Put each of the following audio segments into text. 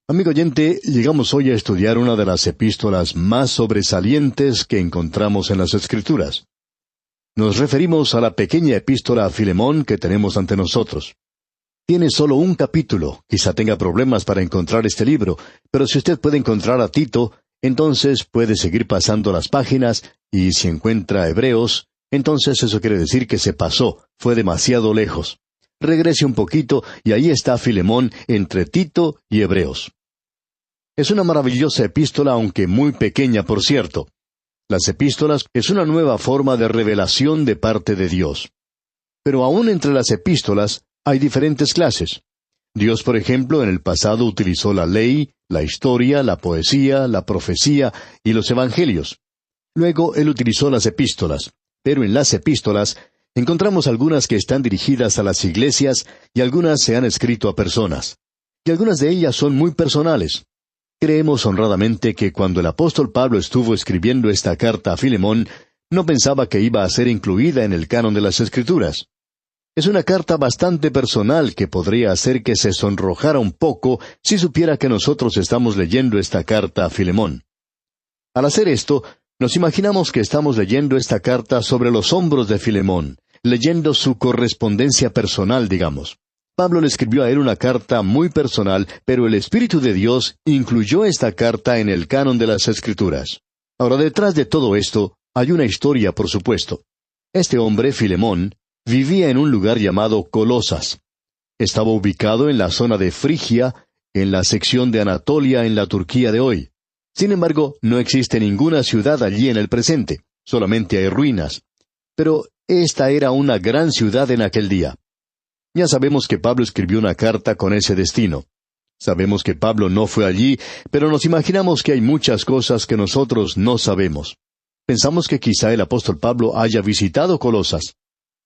Amigo oyente, llegamos hoy a estudiar una de las epístolas más sobresalientes que encontramos en las Escrituras. Nos referimos a la pequeña epístola a Filemón que tenemos ante nosotros. Tiene solo un capítulo, quizá tenga problemas para encontrar este libro, pero si usted puede encontrar a Tito, entonces puede seguir pasando las páginas, y si encuentra Hebreos, entonces eso quiere decir que se pasó, fue demasiado lejos. Regrese un poquito y ahí está Filemón entre Tito y Hebreos. Es una maravillosa epístola, aunque muy pequeña, por cierto. Las epístolas es una nueva forma de revelación de parte de Dios. Pero aún entre las epístolas hay diferentes clases. Dios, por ejemplo, en el pasado utilizó la ley, la historia, la poesía, la profecía y los evangelios. Luego Él utilizó las epístolas. Pero en las epístolas encontramos algunas que están dirigidas a las iglesias y algunas se han escrito a personas. Y algunas de ellas son muy personales. Creemos honradamente que cuando el apóstol Pablo estuvo escribiendo esta carta a Filemón, no pensaba que iba a ser incluida en el canon de las Escrituras. Es una carta bastante personal que podría hacer que se sonrojara un poco si supiera que nosotros estamos leyendo esta carta a Filemón. Al hacer esto, nos imaginamos que estamos leyendo esta carta sobre los hombros de Filemón, leyendo su correspondencia personal, digamos. Pablo le escribió a él una carta muy personal, pero el Espíritu de Dios incluyó esta carta en el canon de las Escrituras. Ahora, detrás de todo esto, hay una historia, por supuesto. Este hombre, Filemón, vivía en un lugar llamado Colosas. Estaba ubicado en la zona de Frigia, en la sección de Anatolia en la Turquía de hoy. Sin embargo, no existe ninguna ciudad allí en el presente, solamente hay ruinas. Pero esta era una gran ciudad en aquel día. Ya sabemos que Pablo escribió una carta con ese destino. Sabemos que Pablo no fue allí, pero nos imaginamos que hay muchas cosas que nosotros no sabemos. Pensamos que quizá el apóstol Pablo haya visitado Colosas.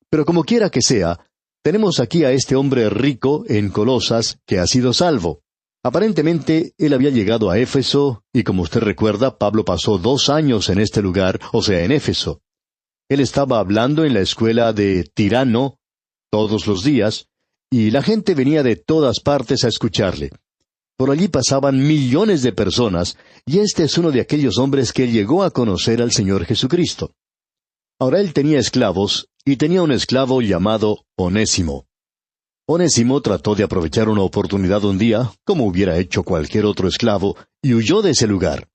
Pero como quiera que sea, tenemos aquí a este hombre rico en Colosas que ha sido salvo. Aparentemente, él había llegado a Éfeso, y como usted recuerda, Pablo pasó 2 años en este lugar, o sea, en Éfeso. Él estaba hablando en la escuela de Tirano todos los días, y la gente venía de todas partes a escucharle. Por allí pasaban millones de personas, y este es uno de aquellos hombres que llegó a conocer al Señor Jesucristo. Ahora él tenía esclavos, y tenía un esclavo llamado Onésimo. Onésimo trató de aprovechar una oportunidad un día, como hubiera hecho cualquier otro esclavo, y huyó de ese lugar.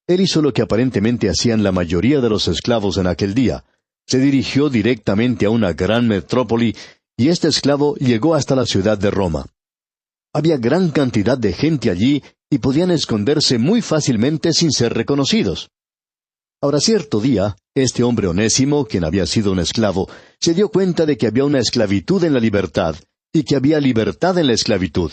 Él hizo lo que aparentemente hacían la mayoría de los esclavos en aquel día. Se dirigió directamente a una gran metrópoli, y este esclavo llegó hasta la ciudad de Roma. Había gran cantidad de gente allí, y podían esconderse muy fácilmente sin ser reconocidos. Ahora, cierto día, este hombre Onésimo, quien había sido un esclavo, se dio cuenta de que había una esclavitud en la libertad, y que había libertad en la esclavitud.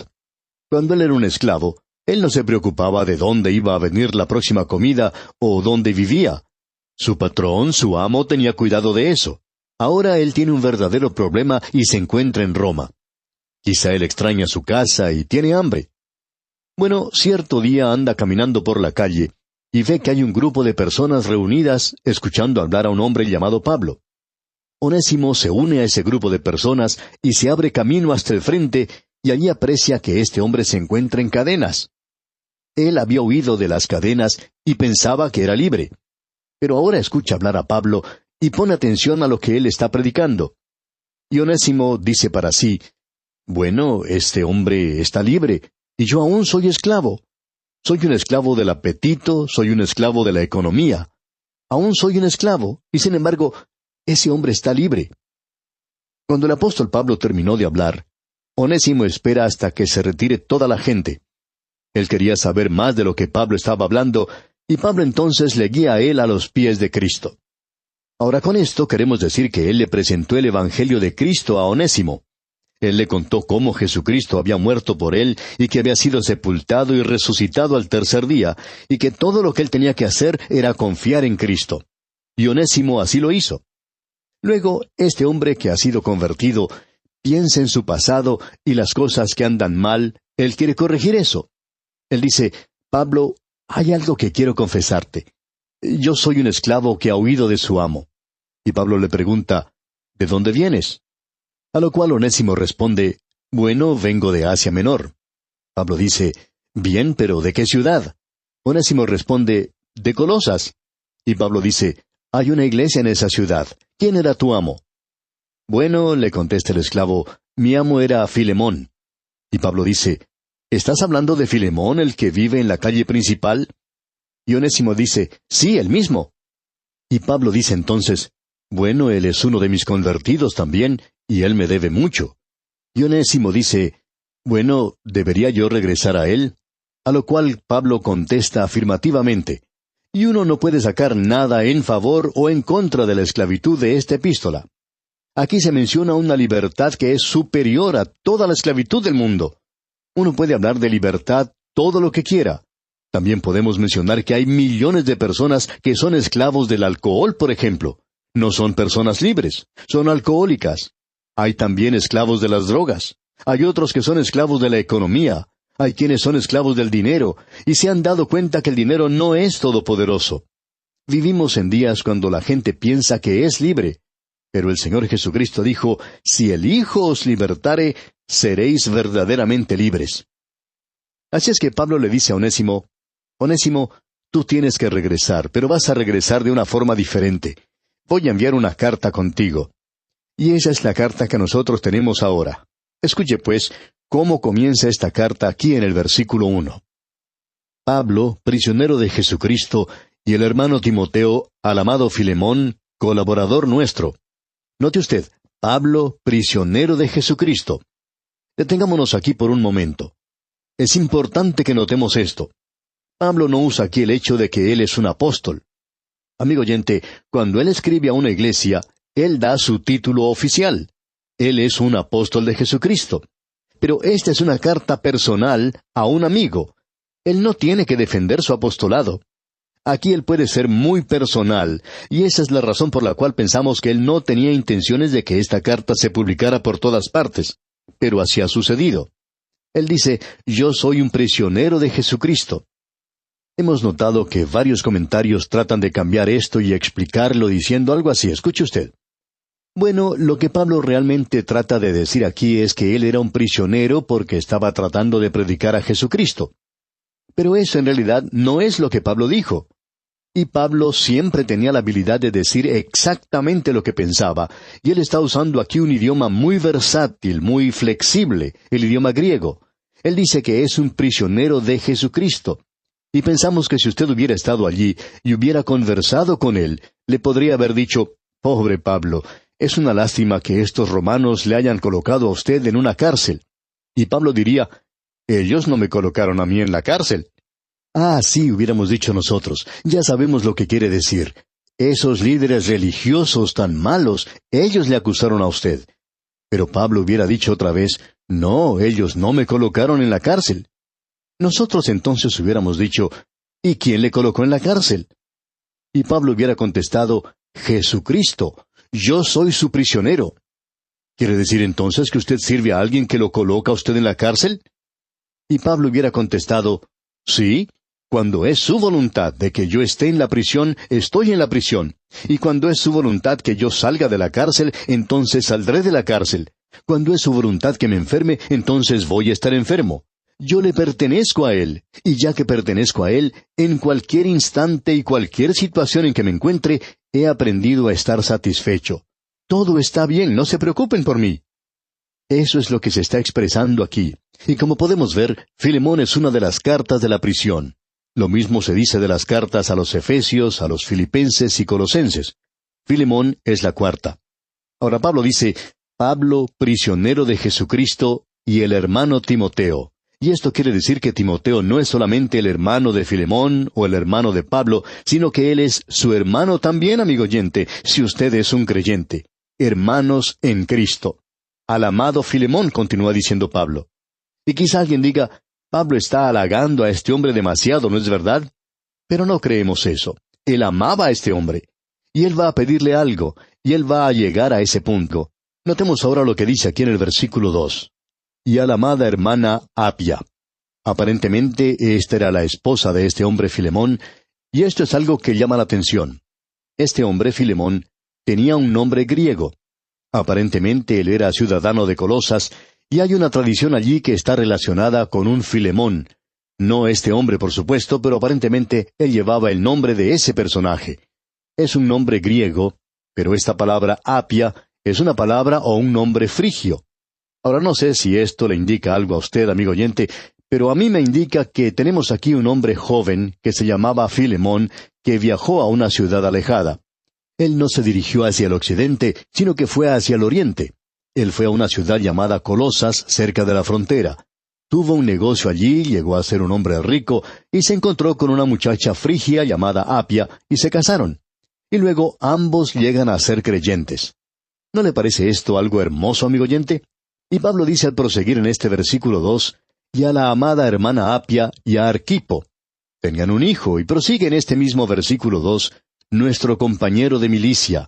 Cuando él era un esclavo, él no se preocupaba de dónde iba a venir la próxima comida, o dónde vivía. Su patrón, su amo, tenía cuidado de eso. Ahora él tiene un verdadero problema y se encuentra en Roma. Quizá él extraña su casa y tiene hambre. Bueno, cierto día anda caminando por la calle y ve que hay un grupo de personas reunidas escuchando hablar a un hombre llamado Pablo. Onésimo se une a ese grupo de personas y se abre camino hasta el frente, y allí aprecia que este hombre se encuentra en cadenas. Él había huido de las cadenas y pensaba que era libre. Pero ahora escucha hablar a Pablo y pone atención a lo que él está predicando. Y Onésimo dice para sí, bueno, este hombre está libre, y yo aún soy esclavo. Soy un esclavo del apetito, soy un esclavo de la economía. Aún soy un esclavo, y sin embargo, ese hombre está libre. Cuando el apóstol Pablo terminó de hablar, Onésimo espera hasta que se retire toda la gente. Él quería saber más de lo que Pablo estaba hablando, y Pablo entonces le guía a él a los pies de Cristo. Ahora con esto queremos decir que él le presentó el Evangelio de Cristo a Onésimo. Él le contó cómo Jesucristo había muerto por él y que había sido sepultado y resucitado al tercer día, y que todo lo que él tenía que hacer era confiar en Cristo. Y Onésimo así lo hizo. Luego, este hombre que ha sido convertido piensa en su pasado y las cosas que andan mal, él quiere corregir eso. Él dice, Pablo, hay algo que quiero confesarte. Yo soy un esclavo que ha huido de su amo. Y Pablo le pregunta, ¿de dónde vienes? A lo cual Onésimo responde, bueno, vengo de Asia Menor. Pablo dice, Bien, pero ¿de qué ciudad? Onésimo responde, de Colosas. Y Pablo dice, hay una iglesia en esa ciudad. ¿Quién era tu amo? Bueno, le contesta el esclavo, mi amo era Filemón. Y Pablo dice, ¿estás hablando de Filemón, el que vive en la calle principal? Y Onésimo dice, sí, el mismo. Y Pablo dice entonces, bueno, él es uno de mis convertidos también, y él me debe mucho. Y Onésimo dice, bueno, ¿debería yo regresar a él? A lo cual Pablo contesta afirmativamente, y uno no puede sacar nada en favor o en contra de la esclavitud de esta epístola. Aquí se menciona una libertad que es superior a toda la esclavitud del mundo. Uno puede hablar de libertad todo lo que quiera. También podemos mencionar que hay millones de personas que son esclavos del alcohol, por ejemplo. No son personas libres, son alcohólicas. Hay también esclavos de las drogas. Hay otros que son esclavos de la economía. Hay quienes son esclavos del dinero, y se han dado cuenta que el dinero no es todopoderoso. Vivimos en días cuando la gente piensa que es libre. Pero el Señor Jesucristo dijo, si el Hijo os libertare, seréis verdaderamente libres. Así es que Pablo le dice a Onésimo, Onésimo, tú tienes que regresar, pero vas a regresar de una forma diferente. Voy a enviar una carta contigo. Y esa es la carta que nosotros tenemos ahora. Escuche pues, cómo comienza esta carta aquí en el versículo 1. Pablo, prisionero de Jesucristo, y el hermano Timoteo, al amado Filemón, colaborador nuestro. Note usted, Pablo, prisionero de Jesucristo. Detengámonos aquí por un momento. Es importante que notemos esto. Pablo no usa aquí el hecho de que él es un apóstol. Amigo oyente, cuando él escribe a una iglesia, él da su título oficial. Él es un apóstol de Jesucristo. Pero esta es una carta personal a un amigo. Él no tiene que defender su apostolado. Aquí él puede ser muy personal, y esa es la razón por la cual pensamos que él no tenía intenciones de que esta carta se publicara por todas partes. Pero así ha sucedido. Él dice, yo soy un prisionero de Jesucristo. Hemos notado que varios comentarios tratan de cambiar esto y explicarlo diciendo algo así. Escuche usted. Bueno, lo que Pablo realmente trata de decir aquí es que él era un prisionero porque estaba tratando de predicar a Jesucristo. Pero eso en realidad no es lo que Pablo dijo. Y Pablo siempre tenía la habilidad de decir exactamente lo que pensaba, y él está usando aquí un idioma muy versátil, muy flexible, el idioma griego. Él dice que es un prisionero de Jesucristo. Y pensamos que si usted hubiera estado allí y hubiera conversado con él, le podría haber dicho, pobre Pablo, es una lástima que estos romanos le hayan colocado a usted en una cárcel. Y Pablo diría, ellos no me colocaron a mí en la cárcel. Ah, sí, hubiéramos dicho nosotros, ya sabemos lo que quiere decir. Esos líderes religiosos tan malos, ellos le acusaron a usted. Pero Pablo hubiera dicho otra vez, no, ellos no me colocaron en la cárcel. Nosotros entonces hubiéramos dicho, ¿y quién le colocó en la cárcel? Y Pablo hubiera contestado, Jesucristo, yo soy su prisionero. ¿Quiere decir entonces que usted sirve a alguien que lo coloca a usted en la cárcel? Y Pablo hubiera contestado, sí, cuando es su voluntad de que yo esté en la prisión, estoy en la prisión. Y cuando es su voluntad que yo salga de la cárcel, entonces saldré de la cárcel. Cuando es su voluntad que me enferme, entonces voy a estar enfermo. Yo le pertenezco a Él, y ya que pertenezco a Él, en cualquier instante y cualquier situación en que me encuentre, he aprendido a estar satisfecho. Todo está bien, no se preocupen por mí. Eso es lo que se está expresando aquí. Y como podemos ver, Filemón es una de las cartas de la prisión. Lo mismo se dice de las cartas a los Efesios, a los Filipenses y Colosenses. Filemón es la cuarta. Ahora Pablo dice, Pablo, prisionero de Jesucristo, y el hermano Timoteo. Y esto quiere decir que Timoteo no es solamente el hermano de Filemón o el hermano de Pablo, sino que él es su hermano también, amigo oyente, si usted es un creyente. Hermanos en Cristo. Al amado Filemón, continúa diciendo Pablo. Y quizá alguien diga, Pablo está halagando a este hombre demasiado, ¿no es verdad? Pero no creemos eso. Él amaba a este hombre. Y él va a pedirle algo, y él va a llegar a ese punto. Notemos ahora lo que dice aquí en el versículo 2. Y a la amada hermana Apia. Aparentemente esta era la esposa de este hombre Filemón, y esto es algo que llama la atención. Este hombre Filemón tenía un nombre griego. Aparentemente él era ciudadano de Colosas, y hay una tradición allí que está relacionada con un Filemón. No este hombre, por supuesto, pero aparentemente él llevaba el nombre de ese personaje. Es un nombre griego, pero esta palabra Apia es una palabra o un nombre frigio. Ahora no sé si esto le indica algo a usted, amigo oyente, pero a mí me indica que tenemos aquí un hombre joven que se llamaba Filemón, que viajó a una ciudad alejada. Él no se dirigió hacia el occidente, sino que fue hacia el oriente. Él fue a una ciudad llamada Colosas, cerca de la frontera. Tuvo un negocio allí, llegó a ser un hombre rico, y se encontró con una muchacha frigia llamada Apia, y se casaron. Y luego ambos llegan a ser creyentes. ¿No le parece esto algo hermoso, amigo oyente? Y Pablo dice al proseguir en este versículo 2, y a la amada hermana Apia y a Arquipo. Tenían un hijo, y prosigue en este mismo versículo 2, nuestro compañero de milicia.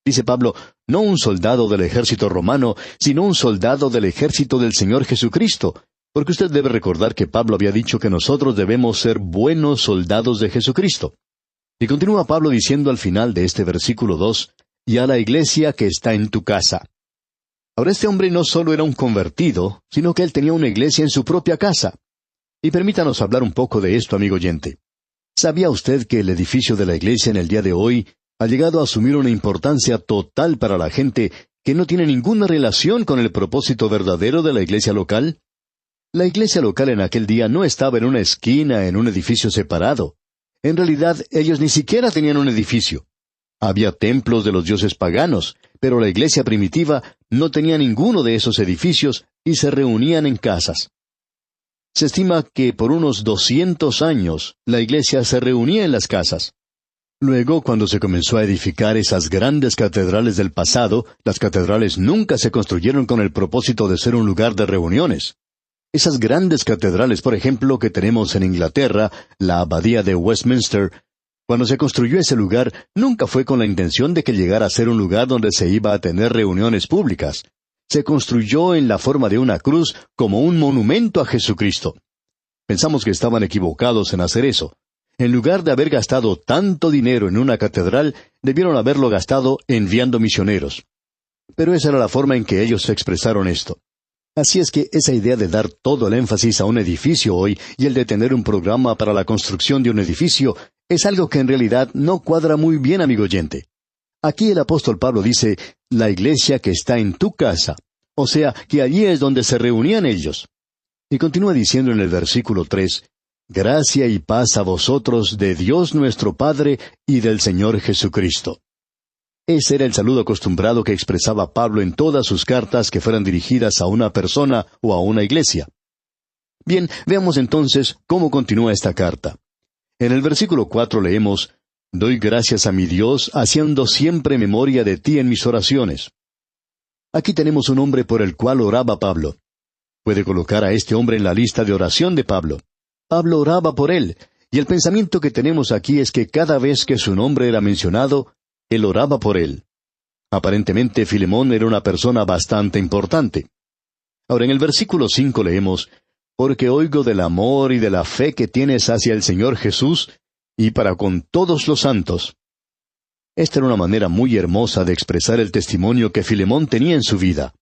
Dice Pablo, no un soldado del ejército romano, sino un soldado del ejército del Señor Jesucristo, porque usted debe recordar que Pablo había dicho que nosotros debemos ser buenos soldados de Jesucristo. Y continúa Pablo diciendo al final de este versículo 2, y a la iglesia que está en tu casa. Ahora este hombre no solo era un convertido, sino que él tenía una iglesia en su propia casa. Y permítanos hablar un poco de esto, amigo oyente. ¿Sabía usted que el edificio de la iglesia en el día de hoy ha llegado a asumir una importancia total para la gente que no tiene ninguna relación con el propósito verdadero de la iglesia local? La iglesia local en aquel día no estaba en una esquina, en un edificio separado. En realidad, ellos ni siquiera tenían un edificio. Había templos de los dioses paganos, pero la iglesia primitiva no tenía ninguno de esos edificios y se reunían en casas. Se estima que por unos 200 años la iglesia se reunía en las casas. Luego, cuando se comenzó a edificar esas grandes catedrales del pasado, las catedrales nunca se construyeron con el propósito de ser un lugar de reuniones. Esas grandes catedrales, por ejemplo, que tenemos en Inglaterra, la Abadía de Westminster, cuando se construyó ese lugar, nunca fue con la intención de que llegara a ser un lugar donde se iba a tener reuniones públicas. Se construyó en la forma de una cruz como un monumento a Jesucristo. Pensamos que estaban equivocados en hacer eso. En lugar de haber gastado tanto dinero en una catedral, debieron haberlo gastado enviando misioneros. Pero esa era la forma en que ellos expresaron esto. Así es que esa idea de dar todo el énfasis a un edificio hoy y el de tener un programa para la construcción de un edificio es algo que en realidad no cuadra muy bien, amigo oyente. Aquí el apóstol Pablo dice, la iglesia que está en tu casa, o sea, que allí es donde se reunían ellos. Y continúa diciendo en el versículo 3, gracia y paz a vosotros de Dios nuestro Padre y del Señor Jesucristo. Ese era el saludo acostumbrado que expresaba Pablo en todas sus cartas que fueran dirigidas a una persona o a una iglesia. Bien, veamos entonces cómo continúa esta carta. En el versículo 4 leemos, doy gracias a mi Dios, haciendo siempre memoria de ti en mis oraciones. Aquí tenemos un hombre por el cual oraba Pablo. Puede colocar a este hombre en la lista de oración de Pablo. Pablo oraba por él, y el pensamiento que tenemos aquí es que cada vez que su nombre era mencionado, él oraba por él. Aparentemente Filemón era una persona bastante importante. Ahora en el versículo 5 leemos, porque oigo del amor y de la fe que tienes hacia el Señor Jesús, y para con todos los santos. Esta era una manera muy hermosa de expresar el testimonio que Filemón tenía en su vida.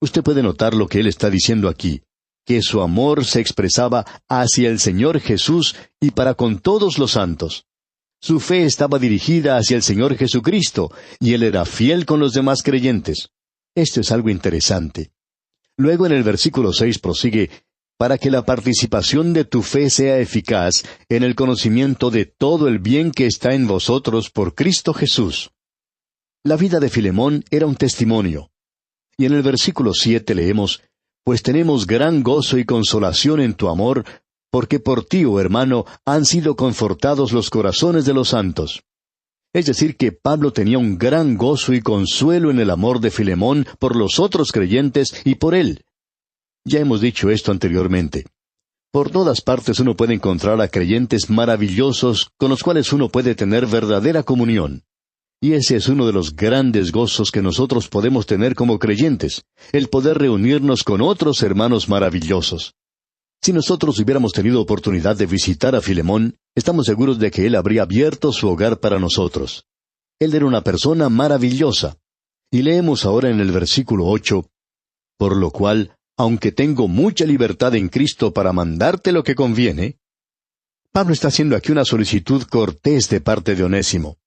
Usted puede notar lo que él está diciendo aquí, que su amor se expresaba hacia el Señor Jesús y para con todos los santos. Su fe estaba dirigida hacia el Señor Jesucristo, y él era fiel con los demás creyentes. Esto es algo interesante. Luego en el versículo 6 prosigue, para que la participación de tu fe sea eficaz en el conocimiento de todo el bien que está en vosotros por Cristo Jesús. La vida de Filemón era un testimonio. Y en el versículo 7 leemos, pues tenemos gran gozo y consolación en tu amor, porque por ti, oh hermano, han sido confortados los corazones de los santos. Es decir, que Pablo tenía un gran gozo y consuelo en el amor de Filemón por los otros creyentes y por él. Ya hemos dicho esto anteriormente. Por todas partes uno puede encontrar a creyentes maravillosos con los cuales uno puede tener verdadera comunión. Y ese es uno de los grandes gozos que nosotros podemos tener como creyentes, el poder reunirnos con otros hermanos maravillosos. Si nosotros hubiéramos tenido oportunidad de visitar a Filemón, estamos seguros de que él habría abierto su hogar para nosotros. Él era una persona maravillosa. Y leemos ahora en el versículo 8, por lo cual, aunque tengo mucha libertad en Cristo para mandarte lo que conviene. Pablo está haciendo aquí una solicitud cortés de parte de Onésimo.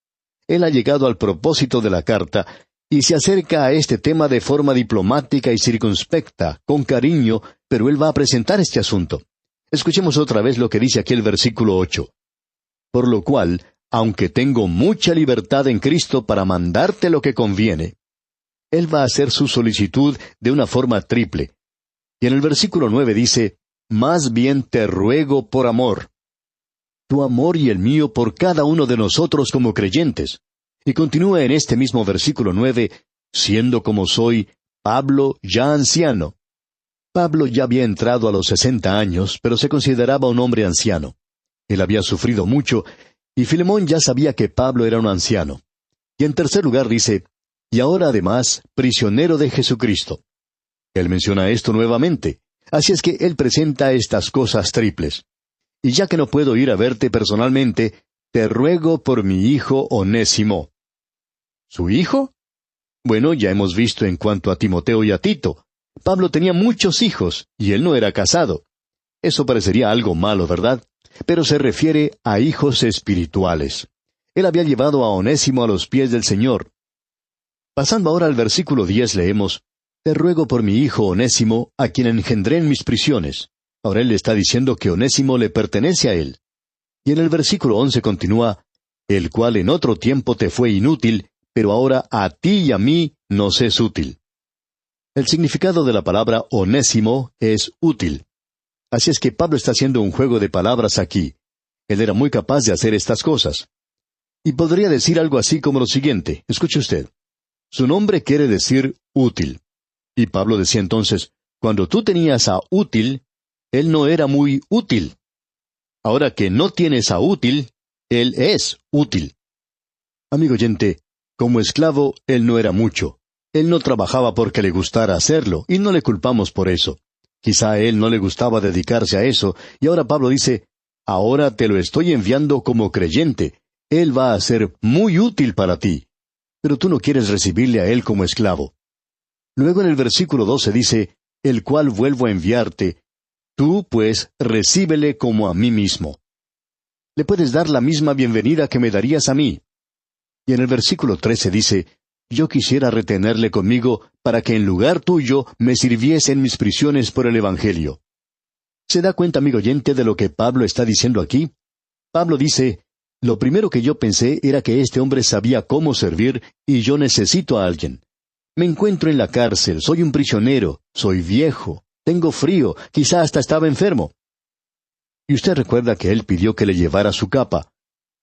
Él ha llegado al propósito de la carta y se acerca a este tema de forma diplomática y circunspecta, con cariño, pero él va a presentar este asunto. Escuchemos otra vez lo que dice aquí el versículo 8. Por lo cual, aunque tengo mucha libertad en Cristo para mandarte lo que conviene. Él va a hacer su solicitud de una forma triple. Y en el versículo 9 dice, más bien te ruego por amor. Tu amor y el mío por cada uno de nosotros como creyentes. Y continúa en este mismo versículo 9, siendo como soy, Pablo ya anciano. Pablo ya había entrado a los 60 años, pero se consideraba un hombre anciano. Él había sufrido mucho, y Filemón ya sabía que Pablo era un anciano. Y en tercer lugar dice, y ahora además, prisionero de Jesucristo. Él menciona esto nuevamente, así es que él presenta estas cosas triples. Y ya que no puedo ir a verte personalmente, te ruego por mi hijo Onésimo. ¿Su hijo? Bueno, ya hemos visto en cuanto a Timoteo y a Tito. Pablo tenía muchos hijos, y él no era casado. Eso parecería algo malo, ¿verdad? Pero se refiere a hijos espirituales. Él había llevado a Onésimo a los pies del Señor. Pasando ahora al versículo 10 leemos, te ruego por mi hijo Onésimo, a quien engendré en mis prisiones. Ahora él le está diciendo que Onésimo le pertenece a él. Y en el versículo 11 continúa, el cual en otro tiempo te fue inútil, pero ahora a ti y a mí nos es útil. El significado de la palabra onésimo es útil. Así es que Pablo está haciendo un juego de palabras aquí. Él era muy capaz de hacer estas cosas. Y podría decir algo así como lo siguiente, escuche usted. Su nombre quiere decir útil. Y Pablo decía entonces, cuando tú tenías a útil, él no era muy útil. Ahora que no tienes a útil, él es útil. Amigo oyente, como esclavo, él no era mucho. Él no trabajaba porque le gustara hacerlo, y no le culpamos por eso. Quizá a él no le gustaba dedicarse a eso, y ahora Pablo dice, ahora te lo estoy enviando como creyente. Él va a ser muy útil para ti. Pero tú no quieres recibirle a él como esclavo. Luego en el versículo 12 dice, el cual vuelvo a enviarte. Tú, pues, recíbele como a mí mismo. Le puedes dar la misma bienvenida que me darías a mí. Y en el versículo 13 dice, yo quisiera retenerle conmigo para que en lugar tuyo me sirviese en mis prisiones por el Evangelio. ¿Se da cuenta, amigo oyente, de lo que Pablo está diciendo aquí? Pablo dice, lo primero que yo pensé era que este hombre sabía cómo servir y yo necesito a alguien. Me encuentro en la cárcel, soy un prisionero, soy viejo, tengo frío, quizá hasta estaba enfermo. Y usted recuerda que él pidió que le llevara su capa.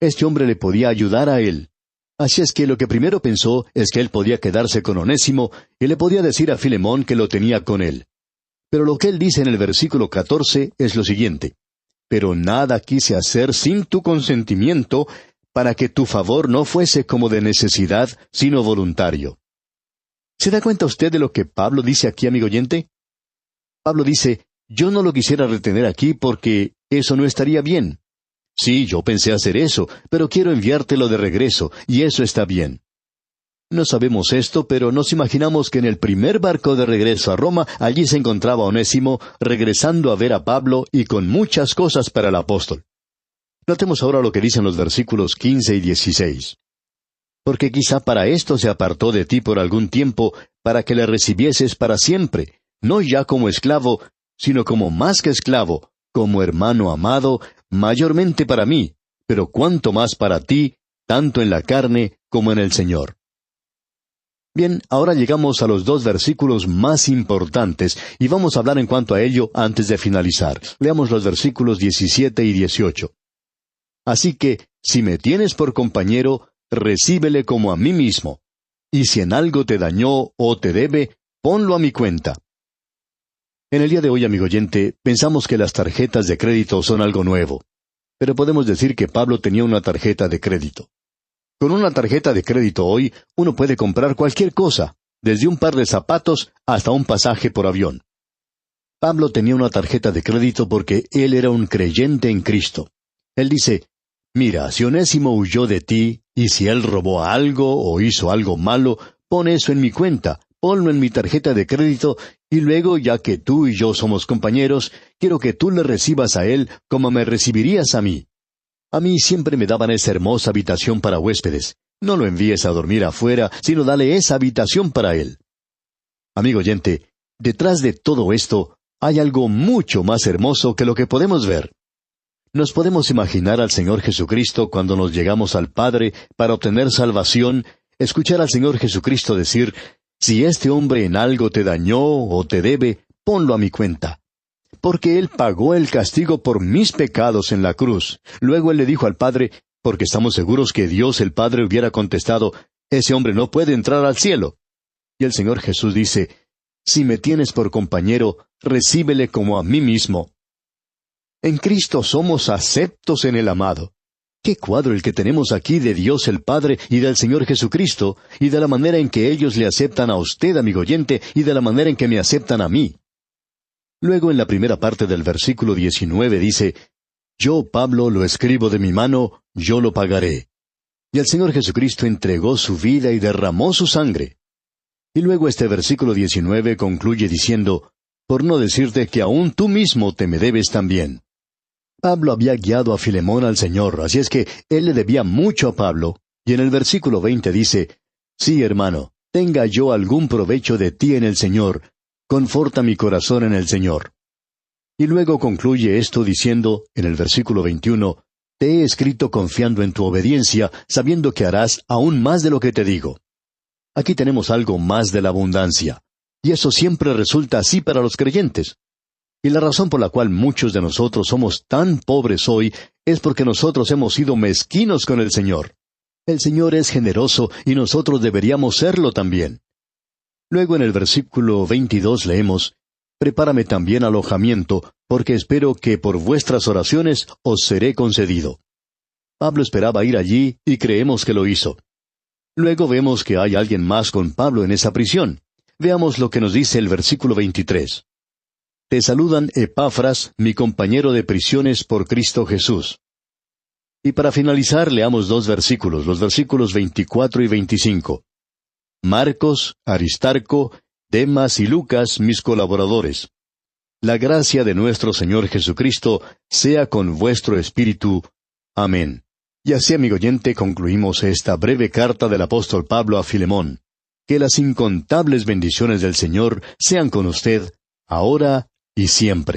Este hombre le podía ayudar a él. Así es que lo que primero pensó es que él podía quedarse con Onésimo y le podía decir a Filemón que lo tenía con él. Pero lo que él dice en el versículo 14 es lo siguiente. Pero nada quise hacer sin tu consentimiento, para que tu favor no fuese como de necesidad, sino voluntario. ¿Se da cuenta usted de lo que Pablo dice aquí, amigo oyente? Pablo dice, yo no lo quisiera retener aquí porque eso no estaría bien. Sí, yo pensé hacer eso, pero quiero enviártelo de regreso, y eso está bien. No sabemos esto, pero nos imaginamos que en el primer barco de regreso a Roma, allí se encontraba Onésimo, regresando a ver a Pablo y con muchas cosas para el apóstol. Notemos ahora lo que dicen los versículos 15 y 16. Porque quizá para esto se apartó de ti por algún tiempo, para que le recibieses para siempre, no ya como esclavo, sino como más que esclavo, como hermano amado, mayormente para mí, pero cuanto más para ti, tanto en la carne como en el Señor. Bien, ahora llegamos a los dos versículos más importantes, y vamos a hablar en cuanto a ello antes de finalizar. Leamos los versículos 17 y 18. Así que, si me tienes por compañero, recíbele como a mí mismo. Y si en algo te dañó o te debe, ponlo a mi cuenta. En el día de hoy, amigo oyente, pensamos que las tarjetas de crédito son algo nuevo. Pero podemos decir que Pablo tenía una tarjeta de crédito. Con una tarjeta de crédito hoy, uno puede comprar cualquier cosa, desde un par de zapatos hasta un pasaje por avión. Pablo tenía una tarjeta de crédito porque él era un creyente en Cristo. Él dice, mira, si Onésimo huyó de ti, y si él robó algo o hizo algo malo, pon eso en mi cuenta, ponlo en mi tarjeta de crédito, y luego, ya que tú y yo somos compañeros, quiero que tú le recibas a él como me recibirías a mí. A mí siempre me daban esa hermosa habitación para huéspedes. No lo envíes a dormir afuera, sino dale esa habitación para él. Amigo oyente, detrás de todo esto hay algo mucho más hermoso que lo que podemos ver. Nos podemos imaginar al Señor Jesucristo cuando nos llegamos al Padre para obtener salvación, escuchar al Señor Jesucristo decir, si este hombre en algo te dañó o te debe, ponlo a mi cuenta. Porque Él pagó el castigo por mis pecados en la cruz. Luego Él le dijo al Padre, porque estamos seguros que Dios el Padre hubiera contestado, ese hombre no puede entrar al cielo. Y el Señor Jesús dice, si me tienes por compañero, recíbele como a mí mismo. En Cristo somos aceptos en el amado. ¡Qué cuadro el que tenemos aquí de Dios el Padre y del Señor Jesucristo, y de la manera en que ellos le aceptan a usted, amigo oyente, y de la manera en que me aceptan a mí! Luego en la primera parte del versículo 19 dice, yo, Pablo, lo escribo de mi mano, yo lo pagaré. Y el Señor Jesucristo entregó su vida y derramó su sangre. Y luego este versículo 19 concluye diciendo, por no decirte que aún tú mismo te me debes también. Pablo había guiado a Filemón al Señor, así es que él le debía mucho a Pablo, y en el versículo 20 dice, sí, hermano, tenga yo algún provecho de ti en el Señor, conforta mi corazón en el Señor. Y luego concluye esto diciendo, en el versículo 21, te he escrito confiando en tu obediencia, sabiendo que harás aún más de lo que te digo. Aquí tenemos algo más de la abundancia, y eso siempre resulta así para los creyentes. Y la razón por la cual muchos de nosotros somos tan pobres hoy es porque nosotros hemos sido mezquinos con el Señor. El Señor es generoso y nosotros deberíamos serlo también. Luego en el versículo 22 leemos, prepárame también alojamiento, porque espero que por vuestras oraciones os seré concedido. Pablo esperaba ir allí y creemos que lo hizo. Luego vemos que hay alguien más con Pablo en esa prisión. Veamos lo que nos dice el versículo 23. Te saludan Epafras, mi compañero de prisiones por Cristo Jesús. Y para finalizar, leamos dos versículos, los versículos 24 y 25. Marcos, Aristarco, Demas y Lucas, mis colaboradores. La gracia de nuestro Señor Jesucristo sea con vuestro espíritu. Amén. Y así, amigo oyente, concluimos esta breve carta del apóstol Pablo a Filemón. Que las incontables bendiciones del Señor sean con usted, ahora y siempre.